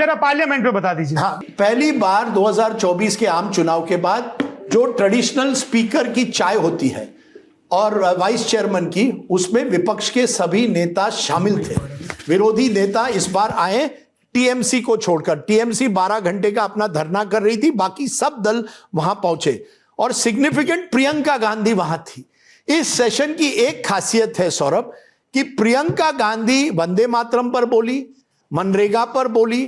जरा पार्लियामेंट में बता दीजिए। हाँ, पहली बार 2024 के आम चुनाव के बाद जो ट्रेडिशनल स्पीकर की चाय होती है और वाइस चेयरमैन की, उसमें विपक्ष के सभी नेता शामिल थे। विरोधी नेता इस बार आए टीएमसी को छोड़कर। टीएमसी 12 घंटे का अपना धरना कर रही थी, बाकी सब दल वहां पहुंचे और सिग्निफिकेंट प्रियंका गांधी वहां थी। इस सेशन की एक खासियत है सौरभ कि प्रियंका गांधी वंदे मातरम पर बोली, मनरेगा पर बोली,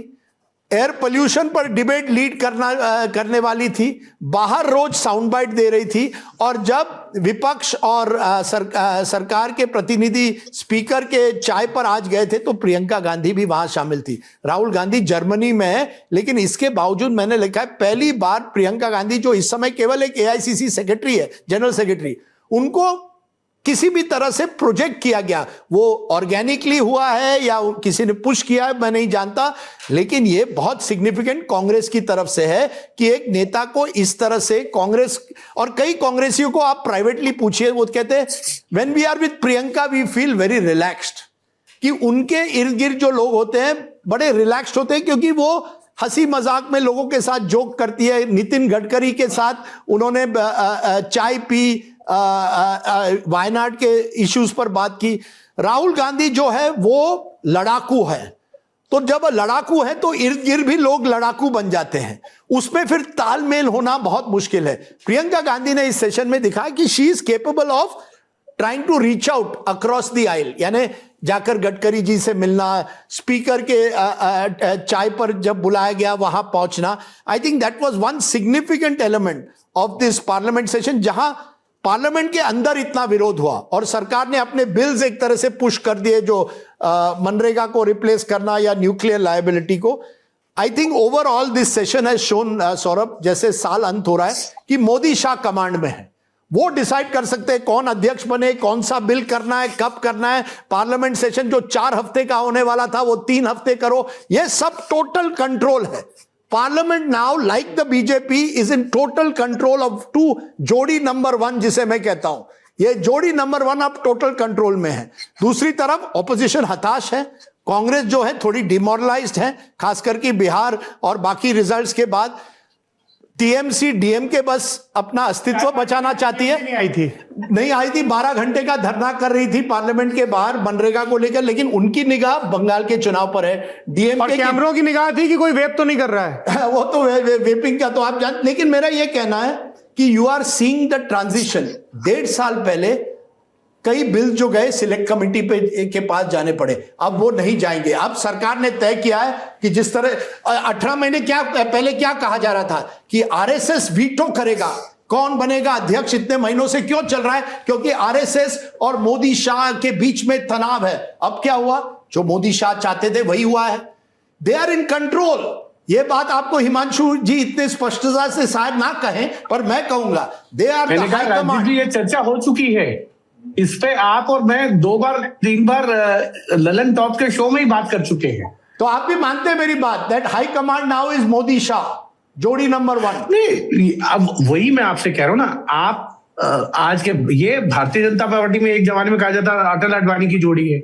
एयर पोल्यूशन पर डिबेट लीड करने वाली थी, बाहर रोज साउंड बाइट दे रही थी। और जब विपक्ष और सरकार के प्रतिनिधि स्पीकर के चाय पर आज गए थे तो प्रियंका गांधी भी वहां शामिल थी। राहुल गांधी जर्मनी में है, लेकिन इसके बावजूद मैंने लिखा है पहली बार प्रियंका गांधी, जो इस समय केवल एक एआईसीसी सेक्रेटरी है, जनरल सेक्रेटरी, उनको किसी भी तरह से प्रोजेक्ट किया गया। वो ऑर्गेनिकली हुआ है या किसी ने पुश किया है मैं नहीं जानता, लेकिन ये बहुत सिग्निफिकेंट कांग्रेस की तरफ से है कि एक नेता को इस तरह से कांग्रेस, और कई कांग्रेसियों को आप प्राइवेटली पूछिए, वो कहते हैं when we are with Priyanka we feel very relaxed, कि उनके इर्द गिर्द जो लोग होते हैं बड़े रिलैक्स्ड होते हैं, क्योंकि वो हंसी मजाक में लोगों के साथ जोक करती है। नितिन गडकरी के साथ उन्होंने चाय पी, वायनाड के इश्यूज पर बात की। राहुल गांधी जो है वो लड़ाकू है, तो जब लड़ाकू है तो इर्द गिर्द भी लोग लड़ाकू बन जाते हैं, उसमें फिर तालमेल होना बहुत मुश्किल है। प्रियंका गांधी ने इस सेशन में दिखाया कि she is capable of trying to reach out across the aisle, यानी जाकर गडकरी जी से मिलना, स्पीकर के चाय पर जब बुलाया गया वहां पहुंचना। I think that was one significant element of this parliament session, जहां पार्लियामेंट के अंदर इतना विरोध हुआ और सरकार ने अपने बिल्स एक तरह से पुश कर दिए, जो मनरेगा को रिप्लेस करना या न्यूक्लियर लायबिलिटी को। I think overall this session has shown Saurabh, जैसे साल अंत हो रहा है, कि मोदी शाह कमांड में है। वो डिसाइड कर सकते हैं कौन अध्यक्ष बने, कौन सा बिल करना है, कब करना है। पार्लियामेंट सेशन जो 4 हफ्ते का होने वाला था वो 3 हफ्ते करो, ये सब टोटल कंट्रोल है। Parliament now, like the BJP, is in total control of 2 जोड़ी नंबर 1, जिसे मैं कहता हूं, ये जोड़ी नंबर 1 अब टोटल कंट्रोल में है। दूसरी तरफ ऑपोजिशन हताश है, कांग्रेस जो है थोड़ी डिमोरलाइज्ड है, खास करके बिहार और बाकी रिजल्ट्स के बाद। टीएमसी डीएमके बस अपना अस्तित्व बचाना चाहती है। नहीं आई थी 12 घंटे का धरना कर रही थी पार्लियामेंट के बाहर मनरेगा को लेकर, लेकिन उनकी निगाह बंगाल के चुनाव पर है। डीएमके कैमरों की निगाह थी कि कोई वेप तो नहीं कर रहा है। वो तो वेपिंग का तो आप जान, लेकिन मेरा ये कहना है कि you are seeing the transition. 1.5 साल पहले कई बिल जो गए सिलेक्ट कमेटी पे के पास जाने पड़े, अब वो नहीं जाएंगे। अब सरकार ने तय किया है कि जिस तरह 18 महीने पहले क्या कहा जा रहा था कि आरएसएस वीटो करेगा, कौन बनेगा अध्यक्ष, इतने महीनों से क्यों चल रहा है, क्योंकि आरएसएस और मोदी शाह के बीच में तनाव है। अब क्या हुआ, जो मोदी शाह चाहते थे वही हुआ है। They are in control. ये बात आपको हिमांशु जी इतने स्पष्टता से शायद ना कहें, पर मैं कहूंगा they are the high command. ये चर्चा हो चुकी है, इस पे आप और मैं 2-3 बार ललन टॉप के शो में ही बात कर चुके हैं। तो आप भी मानते हैं मेरी बात, that high command now is Modi Shah, जोड़ी नंबर 1? नहीं, अब वही मैं आपसे कह रहा हूं ना। आप आज के ये भारतीय जनता पार्टी में एक जमाने में कहा जाता अटल आडवाणी की जोड़ी है।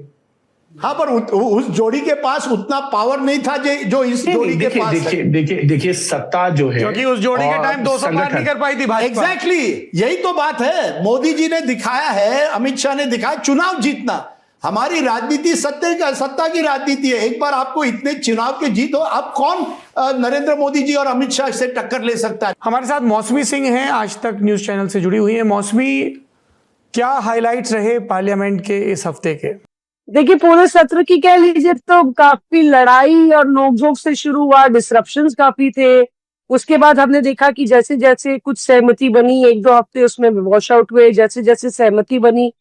हाँ, पर उस जोड़ी के पास उतना पावर नहीं था जो इस जोड़ी के पास है। देखिए सत्ता जो है, क्योंकि उस जोड़ी के टाइम 200 पार नहीं कर पाई थी भाजपा। एग्जैक्टली, यही तो बात है। मोदी जी ने दिखाया है, अमित शाह ने दिखाया चुनाव जीतना। हमारी राजनीति सत्ता की राजनीति है। एक बार आपको इतने चुनाव के जीत हो, अब कौन नरेंद्र मोदी जी और अमित शाह से टक्कर ले सकता है? हमारे साथ मौसमी सिंह हैं, आज तक न्यूज चैनल से जुड़ी हुई है। मौसमी, क्या हाईलाइट्स रहे पार्लियामेंट के इस हफ्ते के? देखिए, पूरे सत्र की कह लीजिए तो काफी लड़ाई और नोकझोंक से शुरू हुआ, डिसरप्शंस काफी थे। उसके बाद हमने देखा कि जैसे जैसे कुछ सहमति बनी, 1-2 हफ्ते उसमें वॉश आउट हुए। जैसे जैसे सहमति बनी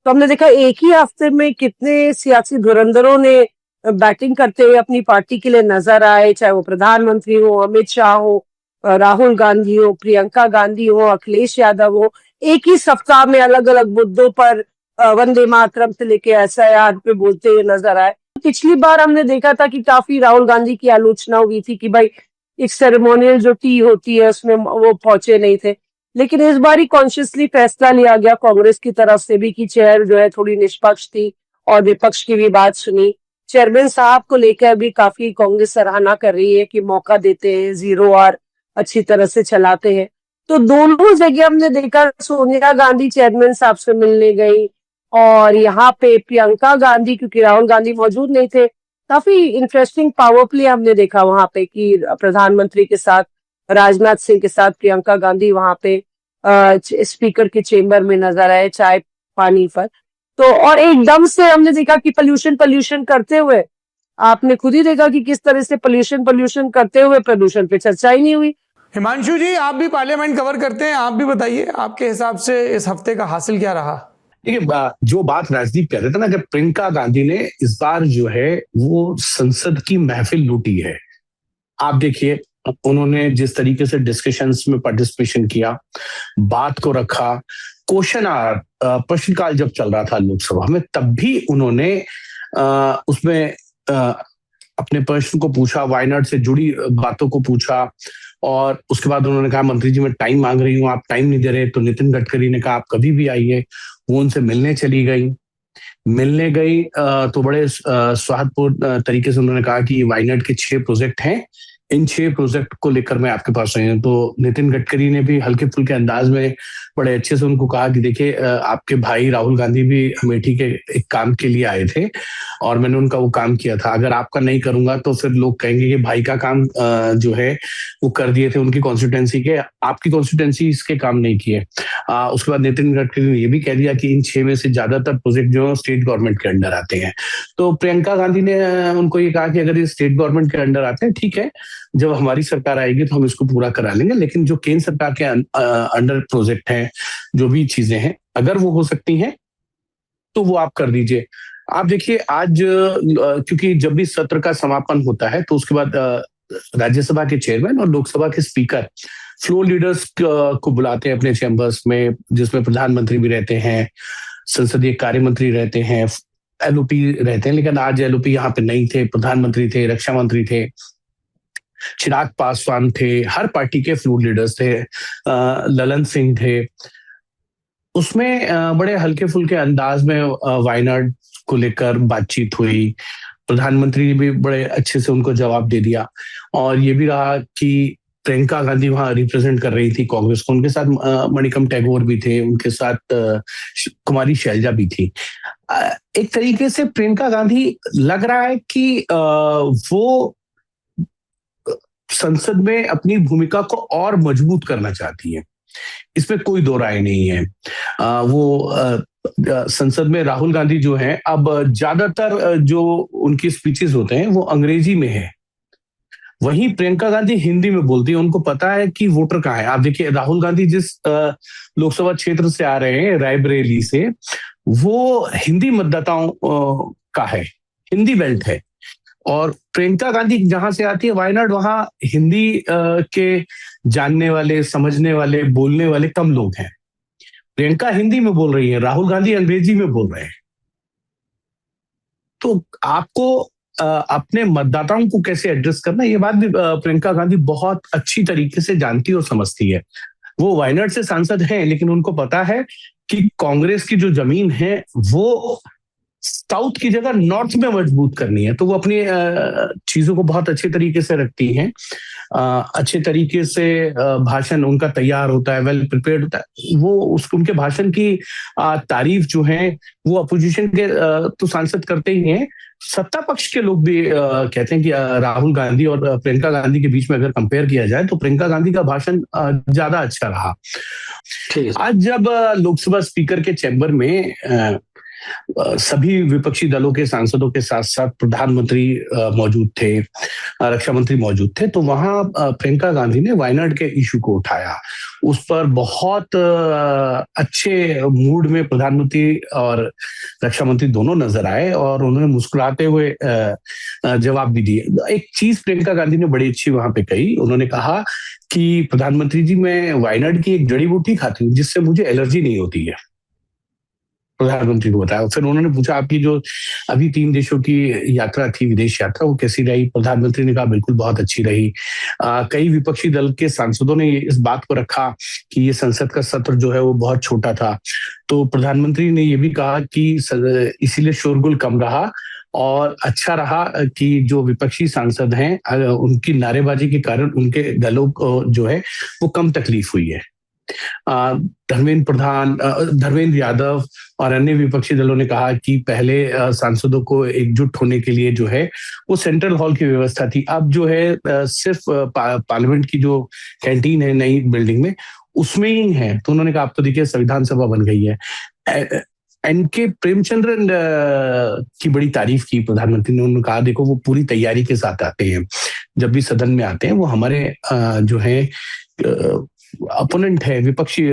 तो हमने देखा एक ही हफ्ते में कितने सियासी धुरंधरों ने बैटिंग करते हुए अपनी पार्टी के लिए नजर आए, चाहे वो प्रधानमंत्री हो, अमित शाह हो, राहुल गांधी हो, प्रियंका गांधी हो, अखिलेश यादव हो। एक ही सप्ताह में अलग अलग मुद्दों पर वंदे मातरम से लेके एसआईआर पे बोलते हुए नजर आए। पिछली बार हमने देखा था कि काफी राहुल गांधी की आलोचना हुई थी कि भाई एक सेरेमोनियल जो टी होती है उसमें वो पहुंचे नहीं थे। लेकिन इस बार ही कॉन्शियसली फैसला लिया गया कांग्रेस की तरफ से भी कि चेयर जो है थोड़ी निष्पक्ष थी और विपक्ष की भी बात सुनी। चेयरमैन साहब को लेकर भी काफी कांग्रेस सराहना कर रही है कि मौका देते हैं, 0 अच्छी तरह से चलाते हैं। तो दोनों जगह हमने देखा, सोनिया गांधी चेयरमैन साहब से मिलने गई और यहाँ पे प्रियंका गांधी, क्योंकि राहुल गांधी मौजूद नहीं थे, काफी इंटरेस्टिंग पावर प्ले हमने देखा वहां पे कि प्रधानमंत्री के साथ, राजनाथ सिंह के साथ प्रियंका गांधी वहां पे स्पीकर के चेंबर में नजर आए चाय पानी पर। तो और एकदम से हमने देखा कि पोल्यूशन करते हुए, आपने खुद ही देखा कि किस तरह से पोल्यूशन करते हुए प्रदूषण पे चर्चा ही नहीं हुई। हिमांशु जी, आप भी पार्लियामेंट कवर करते हैं, आप भी बताइए आपके हिसाब से इस हफ्ते का हासिल क्या रहा? देखिए, जो बात राजदीप कह रहे थे ना कि प्रियंका गांधी ने इस बार जो है वो संसद की महफिल लूटी है। आप देखिए, उन्होंने जिस तरीके से डिस्कशंस में पार्टिसिपेशन किया, बात को रखा, प्रश्नकाल जब चल रहा था लोकसभा में, तब भी उन्होंने उसमें अपने प्रश्न को पूछा, वायनाड से जुड़ी बातों को पूछा, और उसके बाद उन्होंने कहा मंत्री जी मैं टाइम मांग रही हूँ, आप टाइम नहीं दे रहे। तो नितिन गडकरी ने कहा आप कभी भी आइए। वो उनसे मिलने चली गई। तो बड़े स्वादपूर्ण तरीके से उन्होंने कहा कि वायनाड के 6 प्रोजेक्ट हैं, इन 6 प्रोजेक्ट को लेकर मैं आपके पास आई हूँ। तो नितिन गडकरी ने भी हल्के फुल्के अंदाज में बड़े अच्छे से उनको कहा कि देखिए, आपके भाई राहुल गांधी भी अमेठी के एक काम के लिए आए थे और मैंने उनका वो काम किया था। अगर आपका नहीं करूंगा तो फिर लोग कहेंगे कि भाई का काम जो है वो कर दिए थे उनकी कॉन्स्टिट्यूंसी के, आपकी कॉन्स्टिट्यूंसी इसके काम नहीं किए। उसके बाद नितिन गडकरी ने ये भी कह दिया कि इन 6 में से ज्यादातर प्रोजेक्ट जो है स्टेट गवर्नमेंट के अंडर आते हैं। तो प्रियंका गांधी ने उनको ये कहा कि अगर ये स्टेट गवर्नमेंट के अंडर आते हैं ठीक है, जब हमारी सरकार आएगी तो हम इसको पूरा करा लेंगे, लेकिन जो केंद्र सरकार के अंडर प्रोजेक्ट हैं, जो भी चीजें हैं, अगर वो हो सकती हैं तो वो आप कर दीजिए। आप देखिए, आज क्योंकि जब भी सत्र का समापन होता है तो उसके बाद राज्यसभा के चेयरमैन और लोकसभा के स्पीकर फ्लोर लीडर्स को बुलाते हैं अपने चैम्बर्स में, जिसमें प्रधानमंत्री भी रहते हैं, संसदीय कार्य मंत्री रहते हैं, एलओपी रहते हैं। लेकिन आज एलओपी यहाँ पे नहीं थे, प्रधानमंत्री थे, रक्षा मंत्री थे, चिराग पासवान थे, हर पार्टी के फ्लोर लीडर्स थे, ललन सिंह थे। उसमें बड़े हल्के फुल्के अंदाज में वायनाड को लेकर बातचीत हुई। प्रधानमंत्री ने भी बड़े अच्छे से उनको जवाब दे दिया, और ये भी रहा कि प्रियंका गांधी वहां रिप्रेजेंट कर रही थी कांग्रेस को, उनके साथ मणिकम टैगोर भी थे, उनके साथ कुमारी शैलजा भी थी। एक तरीके से प्रियंका गांधी लग रहा है कि वो संसद में अपनी भूमिका को और मजबूत करना चाहती है, इसमें कोई दो राय नहीं है। संसद में राहुल गांधी जो है, अब ज्यादातर जो उनकी स्पीचेस होते हैं वो अंग्रेजी में है, वहीं प्रियंका गांधी हिंदी में बोलती है। उनको पता है कि वोटर कहाँ है। आप देखिए, राहुल गांधी जिस लोकसभा क्षेत्र से आ रहे हैं, रायबरेली से, वो हिंदी मतदाताओं का है, हिंदी बेल्ट है। और प्रियंका गांधी जहां से आती है, वायनाड, वहां हिंदी के जानने वाले, समझने वाले, बोलने वाले कम लोग हैं। प्रियंका हिंदी में बोल रही है, राहुल गांधी अंग्रेजी में बोल रहे हैं। तो आपको अपने मतदाताओं को कैसे एड्रेस करना, ये बात भी प्रियंका गांधी बहुत अच्छी तरीके से जानती और समझती है। वो वायनाड से सांसद हैं, लेकिन उनको पता है कि कांग्रेस की जो जमीन है वो साउथ की जगह नॉर्थ में मजबूत करनी है। तो वो अपनी चीजों को बहुत अच्छे तरीके से रखती हैं, अच्छे तरीके से भाषण उनका तैयार होता है, वेल प्रिपेयर्ड होता है। वो उनके भाषण की तारीफ जो है वो अपोजिशन के तो सांसद करते ही हैं, सत्ता पक्ष के लोग भी कहते हैं कि राहुल गांधी और प्रियंका गांधी के बीच में अगर कंपेयर किया जाए तो प्रियंका गांधी का भाषण ज्यादा अच्छा रहा। आज जब लोकसभा स्पीकर के चैम्बर में सभी विपक्षी दलों के सांसदों के साथ साथ प्रधानमंत्री मौजूद थे, रक्षा मंत्री मौजूद थे, तो वहां प्रियंका गांधी ने वायनाड के इशू को उठाया। उस पर बहुत अच्छे मूड में प्रधानमंत्री और रक्षा मंत्री दोनों नजर आए और उन्होंने मुस्कुराते हुए जवाब भी दिए। एक चीज प्रियंका गांधी ने बड़ी अच्छी वहां पे कही, उन्होंने कहा कि प्रधानमंत्री जी, मैं वायनाड की एक जड़ी बूटी खाती हूँ जिससे मुझे एलर्जी नहीं होती है, प्रधानमंत्री को बताया। फिर उन्होंने पूछा आपकी जो अभी 3 देशों की यात्रा थी, विदेश यात्रा, वो कैसी रही? प्रधानमंत्री ने कहा बिल्कुल बहुत अच्छी रही। कई विपक्षी दल के सांसदों ने इस बात को रखा कि ये संसद का सत्र जो है वो बहुत छोटा था, तो प्रधानमंत्री ने ये भी कहा कि इसीलिए शोरगुल कम रहा और अच्छा रहा कि जो विपक्षी सांसद हैं उनकी नारेबाजी के कारण उनके दलों को जो है वो कम तकलीफ हुई है। धर्मेंद्र यादव और अन्य विपक्षी दलों ने कहा कि पहले सांसदों को एकजुट होने के लिए जो है वो सेंट्रल हॉल की व्यवस्था थी, अब जो है सिर्फ पार्लियामेंट की जो कैंटीन है नई बिल्डिंग में उसमें ही है। तो उन्होंने कहा अब तो देखिए संविधान सभा बन गई है। एनके प्रेमचंद्रन की बड़ी तारीफ की प्रधानमंत्री ने। उन्होंने कहा देखो वो पूरी तैयारी के साथ आते हैं, जब भी सदन में आते हैं वो हमारे जो है अपोनेंट है, विपक्षी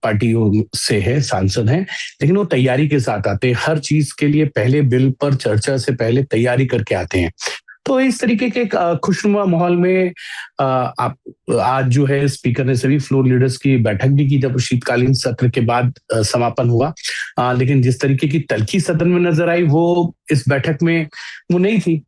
पार्टियों से है, सांसद हैं, लेकिन वो तैयारी के साथ आते हैं। हर चीज के लिए पहले बिल पर चर्चा से पहले तैयारी करके आते हैं। तो इस तरीके के खुशनुमा माहौल में आप आज जो है स्पीकर ने सभी फ्लोर लीडर्स की बैठक भी की जब शीतकालीन सत्र के बाद समापन हुआ। लेकिन जिस तरीके की तल्खी सदन में नजर आई वो इस बैठक में वो नहीं थी।